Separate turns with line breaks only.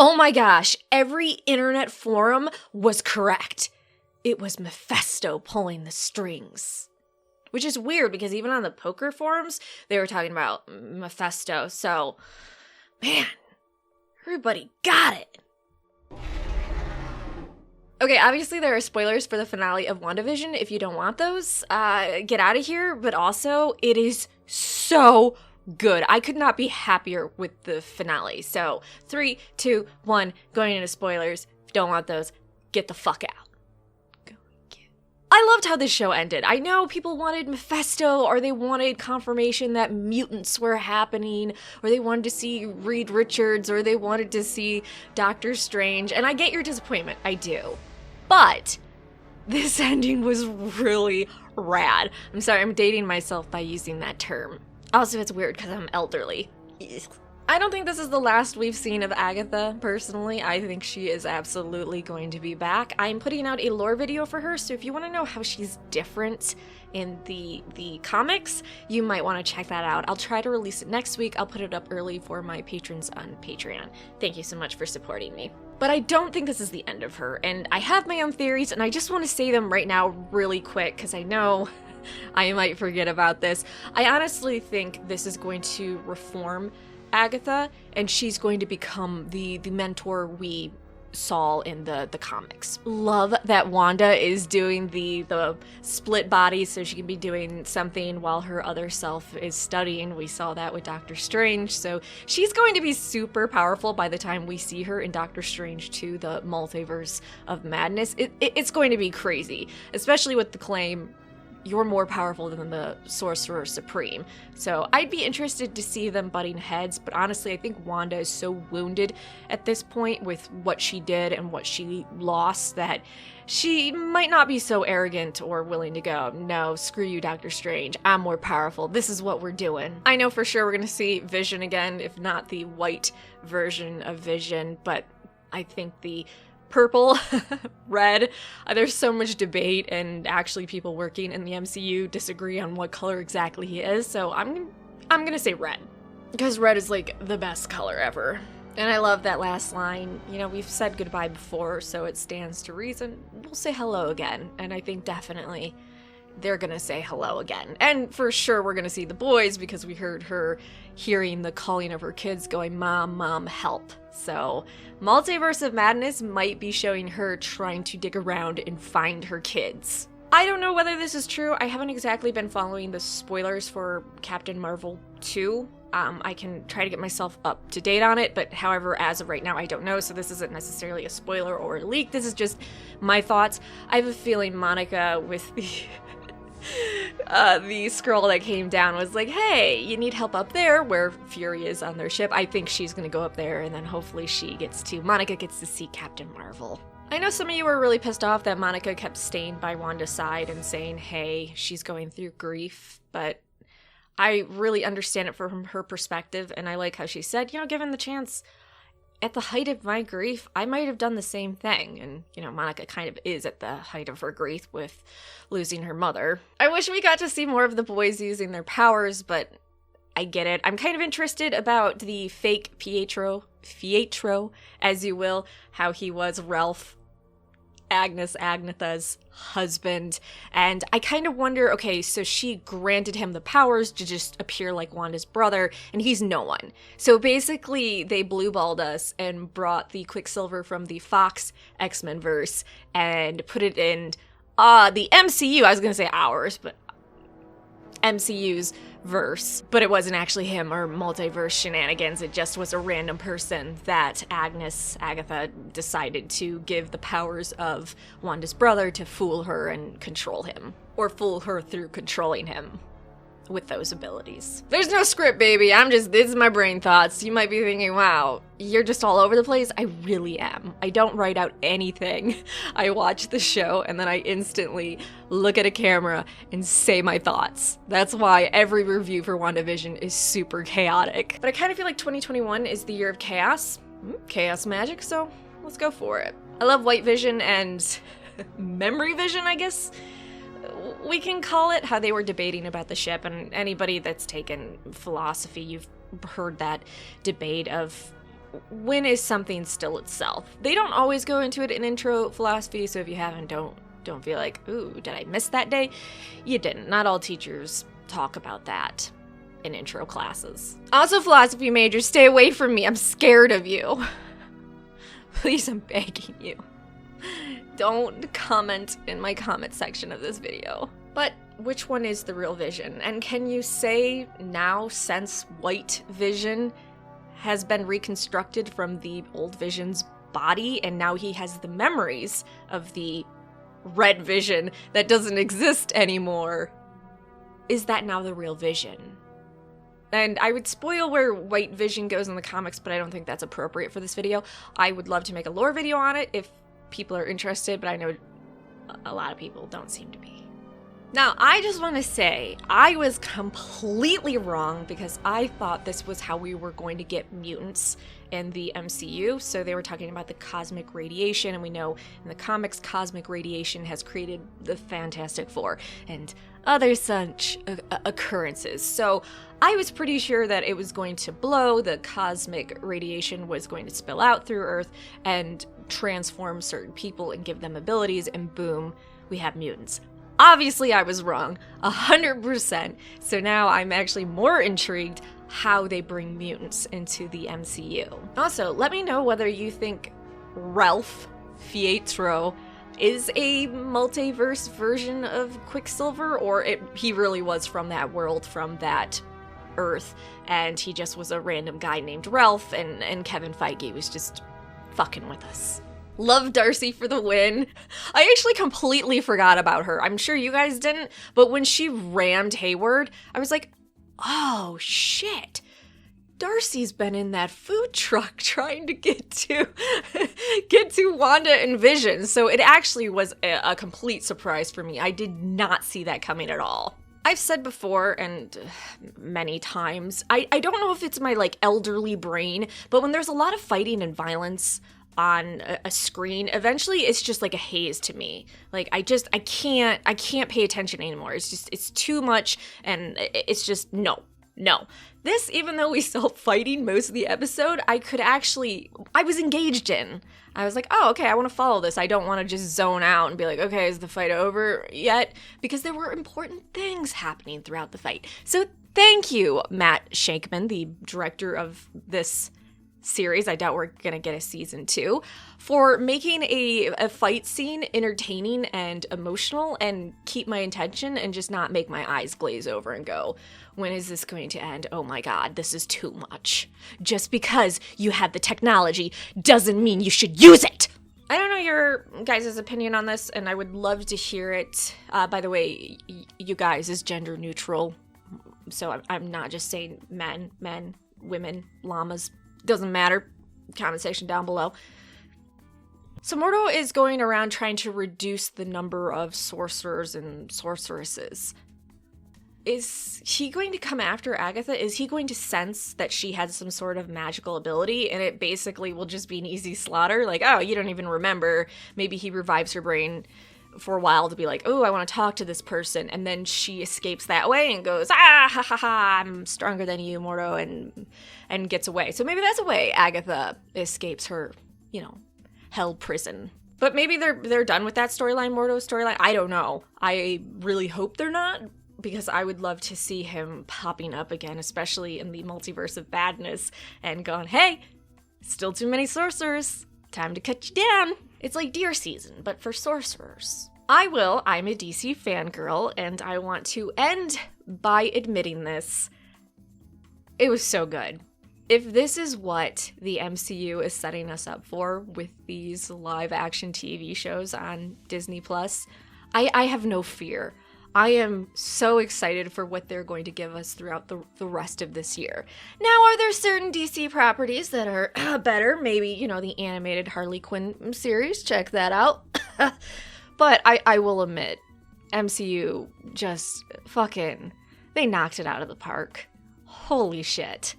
Oh my gosh, every internet forum was correct. It was Mephisto pulling the strings. Which is weird because even on the poker forums, they were talking about Mephisto. So, man, everybody got it. Okay, obviously there are spoilers for the finale of WandaVision. If you don't want those, get out of here. But also, it is so good. I could not be happier with the finale. So, 3, 2, 1, going into spoilers. If you don't want those, get the fuck out. I loved how this show ended. I know people wanted Mephisto, or they wanted confirmation that mutants were happening, or they wanted to see Reed Richards, or they wanted to see Doctor Strange, and I get your disappointment, I do. But this ending was really rad. I'm sorry, I'm dating myself by using that term. Also, it's weird because I'm elderly. I don't think this is the last we've seen of Agatha, personally. I think she is absolutely going to be back. I'm putting out a lore video for her, so if you want to know how she's different in the comics, you might want to check that out. I'll try to release it next week. I'll put it up early for my patrons on Patreon. Thank you so much for supporting me. But I don't think this is the end of her, and I have my own theories, and I just want to say them right now really quick, because I know I might forget about this. I honestly think this is going to reform Agatha, and she's going to become the mentor we saw in the comics. Love that Wanda is doing the split body so she can be doing something while her other self is studying. We saw that with Doctor Strange, so she's going to be super powerful by the time we see her in Doctor Strange 2, the multiverse of madness. It's going to be crazy, especially with the claim you're more powerful than the Sorcerer Supreme. So I'd be interested to see them butting heads, but honestly, I think Wanda is so wounded at this point with what she did and what she lost that she might not be so arrogant or willing to go, no, screw you, Doctor Strange, I'm more powerful, this is what we're doing. I know for sure we're gonna see Vision again, if not the white version of Vision, but I think the purple, red, there's so much debate, and actually people working in the MCU disagree on what color exactly he is, so I'm gonna say red, because red is like the best color ever. And I love that last line, you know, we've said goodbye before, so it stands to reason we'll say hello again, and I think definitely they're gonna say hello again. And for sure we're gonna see the boys, because we heard her hearing the calling of her kids going, Mom, Mom, help. So Multiverse of Madness might be showing her trying to dig around and find her kids. I don't know whether this is true. I haven't exactly been following the spoilers for Captain Marvel 2. I can try to get myself up to date on it, but however, as of right now, I don't know, so this isn't necessarily a spoiler or a leak. This is just my thoughts. I have a feeling Monica with the the scroll that came down was like, hey, you need help up there where Fury is on their ship. I think she's gonna go up there, and then hopefully Monica gets to see Captain Marvel. I know some of you were really pissed off that Monica kept staying by Wanda's side and saying, hey, she's going through grief, but I really understand it from her perspective, and I like how she said, you know, given the chance, at the height of my grief, I might have done the same thing. And, you know, Monica kind of is at the height of her grief with losing her mother. I wish we got to see more of the boys using their powers, but I get it. I'm kind of interested about the fake Pietro, as you will, how he was Ralph, Agatha's husband, and I kind of wonder, okay, so she granted him the powers to just appear like Wanda's brother, and he's no one. So basically, they blueballed us and brought the Quicksilver from the Fox X-Men verse and put it in the MCU, I was gonna say ours, but MCU's verse, but it wasn't actually him or multiverse shenanigans. It just was a random person that Agatha decided to give the powers of Wanda's brother to fool her and control him, or fool her through controlling him with those abilities. There's no script, baby. This is my brain thoughts. You might be thinking, wow, you're just all over the place. I really am. I don't write out anything. I watch the show and then I instantly look at a camera and say my thoughts. That's why every review for WandaVision is super chaotic. But I kind of feel like 2021 is the year of chaos. Chaos magic, so let's go for it. I love White Vision and Memory Vision, I guess we can call it, how they were debating about the ship, and anybody that's taken philosophy, you've heard that debate of when is something still itself? They don't always go into it in intro philosophy, so if you haven't, don't feel like, ooh, did I miss that day? You didn't. Not all teachers talk about that in intro classes. Also, philosophy majors, stay away from me. I'm scared of you. Please, I'm begging you. Don't comment in my comment section of this video. But which one is the real Vision? And can you say now, since White Vision has been reconstructed from the old Vision's body, and now he has the memories of the Red Vision that doesn't exist anymore, is that now the real Vision? And I would spoil where White Vision goes in the comics, but I don't think that's appropriate for this video. I would love to make a lore video on it if people are interested, but I know a lot of people don't seem to be. Now, I just want to say, I was completely wrong because I thought this was how we were going to get mutants in the MCU. So they were talking about the cosmic radiation, and we know in the comics, cosmic radiation has created the Fantastic Four and other such occurrences. So I was pretty sure that it was going to blow, the cosmic radiation was going to spill out through Earth and transform certain people and give them abilities, and boom, we have mutants. Obviously, I was wrong, 100%. So now I'm actually more intrigued how they bring mutants into the MCU. Also, let me know whether you think Ralph Pietro is a multiverse version of Quicksilver, or he really was from that world, from that Earth, and he just was a random guy named Ralph, and Kevin Feige was just fucking with us. Love Darcy for the win. I actually completely forgot about her. I'm sure you guys didn't, but when she rammed Hayward, I was like, oh shit. Darcy's been in that food truck trying to get to Wanda and Vision. So it actually was a complete surprise for me. I did not see that coming at all. I've said before, and many times, I don't know if it's my like elderly brain, but when there's a lot of fighting and violence on a screen, eventually it's just like a haze to me. Like I can't pay attention anymore. It's too much, and it's just no. This, even though we saw fighting most of the episode, I was engaged in. I was like, oh, okay, I want to follow this. I don't want to just zone out and be like, okay, is the fight over yet? Because there were important things happening throughout the fight. So thank you, Matt Shakman, the director of this series, I doubt we're gonna get a season 2, for making a fight scene entertaining and emotional and keep my attention and just not make my eyes glaze over and go, when is this going to end? Oh my god, this is too much. Just because you have the technology doesn't mean you should use it! I don't know your guys' opinion on this, and I would love to hear it. By the way, you guys is gender neutral, so I'm not just saying men, women, llamas. Doesn't matter. Comment section down below. So Mordo is going around trying to reduce the number of sorcerers and sorceresses. Is he going to come after Agatha? Is he going to sense that she has some sort of magical ability and it basically will just be an easy slaughter? Like, oh, you don't even remember. Maybe he revives her brain for a while to be like, oh, I want to talk to this person, and then she escapes that way and goes, ah, ha ha ha, I'm stronger than you, Mordo, and gets away. So maybe that's a way Agatha escapes her, hell prison. But maybe they're done with that storyline, Mordo storyline. I don't know. I really hope they're not, because I would love to see him popping up again, especially in the multiverse of badness, and going, hey, still too many sorcerers. Time to cut you down. It's like Deer season, but for sorcerers. I'm a DC fangirl, and I want to end by admitting this. It was so good. If this is what the MCU is setting us up for with these live-action TV shows on Disney+, I have no fear. I am so excited for what they're going to give us throughout the rest of this year. Now, are there certain DC properties that are better? Maybe, the animated Harley Quinn series, check that out. But I will admit, MCU just fucking, they knocked it out of the park. Holy shit.